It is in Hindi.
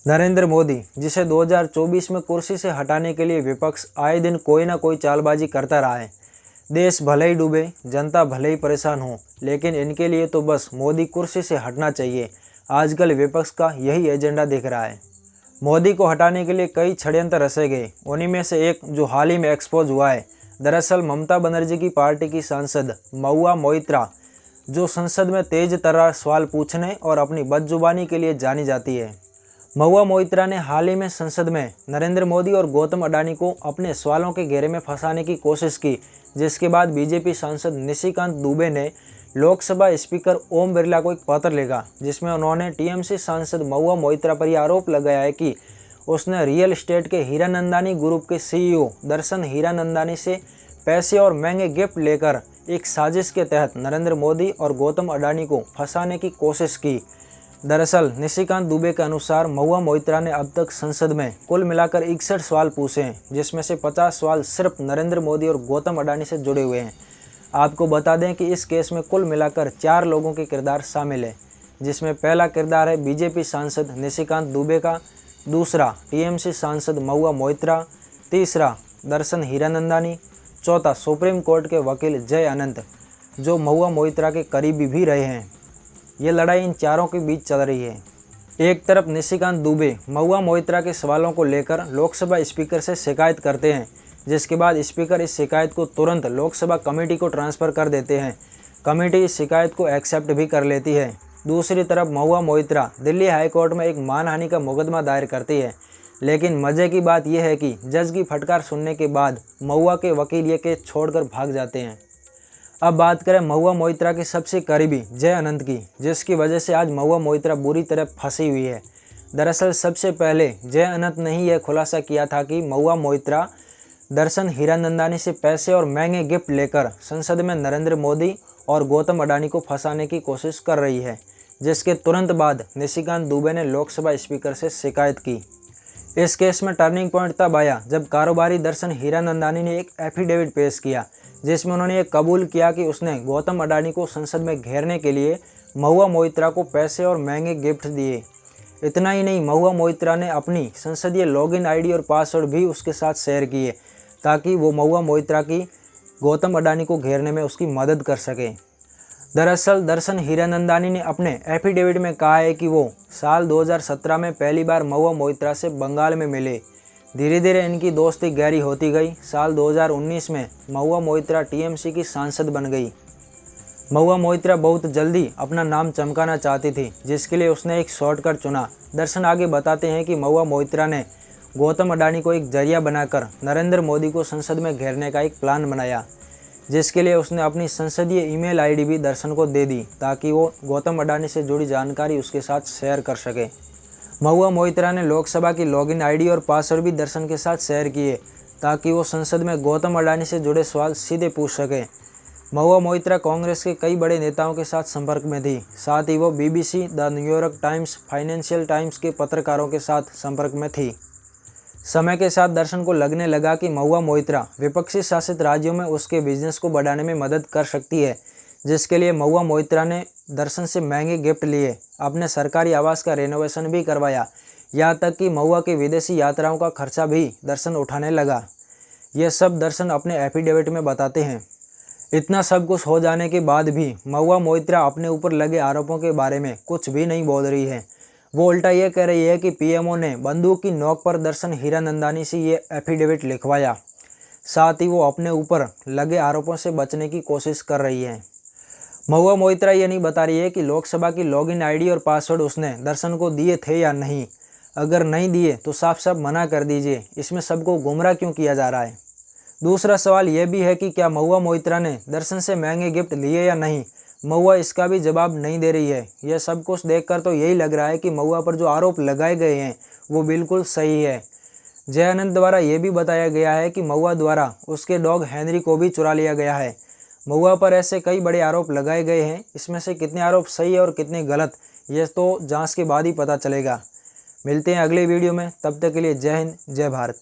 नरेंद्र मोदी, जिसे 2024 में कुर्सी से हटाने के लिए विपक्ष आए दिन कोई ना कोई चालबाजी करता रहा है। देश भले ही डूबे, जनता भले ही परेशान हो, लेकिन इनके लिए तो बस मोदी कुर्सी से हटना चाहिए। आजकल विपक्ष का यही एजेंडा दिख रहा है। मोदी को हटाने के लिए कई षड्यंत्र रचे गए। उन्हीं में से एक जो हाल ही में एक्सपोज हुआ है, दरअसल ममता बनर्जी की पार्टी की सांसद महुआ मोइत्रा, जो संसद में तेज तर्रार सवाल पूछने और अपनी बदजुबानी के लिए जानी जाती है। महुआ मोइत्रा ने हाल ही में संसद में नरेंद्र मोदी और गौतम अडानी को अपने सवालों के घेरे में फंसाने की कोशिश की, जिसके बाद बीजेपी सांसद निशिकांत दुबे ने लोकसभा स्पीकर ओम बिरला को एक पत्र लिखा, जिसमें उन्होंने टीएमसी सांसद महुआ मोइत्रा पर यह आरोप लगाया है कि उसने रियल एस्टेट के हीरानंदानी ग्रुप के सीईओ दर्शन हीरानंदानी से पैसे और महंगे गिफ्ट लेकर एक साजिश के तहत नरेंद्र मोदी और गौतम अडानी को फंसाने की कोशिश की। दरअसल निशिकांत दुबे के अनुसार महुआ मोइत्रा ने अब तक संसद में कुल मिलाकर 61 सवाल पूछे हैं, जिसमें से 50 सवाल सिर्फ नरेंद्र मोदी और गौतम अडानी से जुड़े हुए हैं। आपको बता दें कि इस केस में कुल मिलाकर 4 लोगों के किरदार शामिल है, जिसमें पहला किरदार है बीजेपी सांसद निशिकांत दुबे का, दूसरा टीएमसी सांसद महुआ मोइत्रा, तीसरा दर्शन हीरानंदानी, चौथा सुप्रीम कोर्ट के वकील जय अनंत, जो महुआ मोइत्रा के करीबी भी रहे हैं। ये लड़ाई इन चारों के बीच चल रही है। एक तरफ निशिकांत दुबे महुआ मोइत्रा के सवालों को लेकर लोकसभा स्पीकर से शिकायत करते हैं, जिसके बाद स्पीकर इस शिकायत को तुरंत लोकसभा कमेटी को ट्रांसफ़र कर देते हैं। कमेटी इस शिकायत को एक्सेप्ट भी कर लेती है। दूसरी तरफ महुआ मोइत्रा दिल्ली हाईकोर्ट में एक मानहानि का मुकदमा दायर करती है, लेकिन मज़े की बात यह है कि जज की फटकार सुनने के बाद महुआ के वकील ये केस छोड़कर भाग जाते हैं। अब बात करें महुआ मोइत्रा के सबसे करीबी जय अनंत की, जिसकी वजह से आज महुआ मोइत्रा बुरी तरह फंसी हुई है। दरअसल सबसे पहले जय अनंत ने ही यह खुलासा किया था कि महुआ मोइत्रा दर्शन हीरानंदानी से पैसे और महंगे गिफ्ट लेकर संसद में नरेंद्र मोदी और गौतम अडानी को फंसाने की कोशिश कर रही है, जिसके तुरंत बाद निशिकांत दुबे ने लोकसभा स्पीकर से शिकायत की। इस केस में टर्निंग पॉइंट तब आया जब कारोबारी दर्शन हीरानंदानी ने एक एफिडेविट पेश किया, जिसमें उन्होंने ये कबूल किया कि उसने गौतम अडानी को संसद में घेरने के लिए महुआ मोइत्रा को पैसे और महंगे गिफ्ट दिए। इतना ही नहीं, महुआ मोइत्रा ने अपनी संसदीय लॉगिन आईडी और पासवर्ड भी उसके साथ शेयर किए, ताकि वो महुआ मोइत्रा की गौतम अडानी को घेरने में उसकी मदद कर सके। दरअसल दर्शन हीरानंदानी ने अपने एफिडेविट में कहा है कि वो साल 2017 में पहली बार महुआ मोइत्रा से बंगाल में मिले। धीरे धीरे इनकी दोस्ती गहरी होती गई। साल 2019 में महुआ मोइत्रा टीएमसी की सांसद बन गई। महुआ मोइत्रा बहुत जल्दी अपना नाम चमकाना चाहती थी, जिसके लिए उसने एक शॉर्टकट चुना। दर्शन आगे बताते हैं कि महुआ मोइत्रा ने गौतम अडानी को एक जरिया बनाकर नरेंद्र मोदी को संसद में घेरने का एक प्लान बनाया, जिसके लिए उसने अपनी संसदीय ईमेल आईडी भी दर्शन को दे दी, ताकि वो गौतम अडानी से जुड़ी जानकारी उसके साथ शेयर कर सके। महुआ मोइत्रा ने लोकसभा की लॉगिन आईडी और पासवर्ड भी दर्शन के साथ शेयर किए, ताकि वो संसद में गौतम अडानी से जुड़े सवाल सीधे पूछ सके। महुआ मोइत्रा कांग्रेस के कई बड़े नेताओं के साथ संपर्क में थी। साथ ही वो BBC, the New York times, financial times के पत्रकारों के साथ संपर्क में थी। समय के साथ दर्शन को लगने लगा कि महुआ मोइत्रा विपक्षी शासित राज्यों में उसके बिजनेस को बढ़ाने में मदद कर सकती है, जिसके लिए महुआ मोइत्रा ने दर्शन से महंगे गिफ्ट लिए, अपने सरकारी आवास का रेनोवेशन भी करवाया, यहाँ तक कि महुआ की विदेशी यात्राओं का खर्चा भी दर्शन उठाने लगा। ये सब दर्शन अपने एफिडेविट में बताते हैं। इतना सब कुछ हो जाने के बाद भी महुआ मोइत्रा अपने ऊपर लगे आरोपों के बारे में कुछ भी नहीं बोल रही है। वो उल्टा ये कह रही है कि पीएमओ ने बंदूक की नोक पर दर्शन हीरानंदानी से ये एफिडेविट लिखवाया। साथ ही वो अपने ऊपर लगे आरोपों से बचने की कोशिश कर रही है। महुआ मोइत्रा ये नहीं बता रही है कि लोकसभा की लॉगिन आईडी और पासवर्ड उसने दर्शन को दिए थे या नहीं। अगर नहीं दिए तो साफ साफ मना कर दीजिए। इसमें सबको गुमराह क्यों किया जा रहा है। दूसरा सवाल यह भी है कि क्या महुआ मोइत्रा ने दर्शन से महंगे गिफ्ट लिए या नहीं। महुआ इसका भी जवाब नहीं दे रही है। यह सब कुछ देखकर तो यही लग रहा है कि महुआ पर जो आरोप लगाए गए हैं वो बिल्कुल सही है। जय अनंत द्वारा यह भी बताया गया है कि महुआ द्वारा उसके डॉग हेनरी को भी चुरा लिया गया है। महुआ पर ऐसे कई बड़े आरोप लगाए गए हैं। इसमें से कितने आरोप सही है और कितने गलत, यह तो जांच के बाद ही पता चलेगा। मिलते हैं अगले वीडियो में, तब तक के लिए जय हिंद, जय भारत।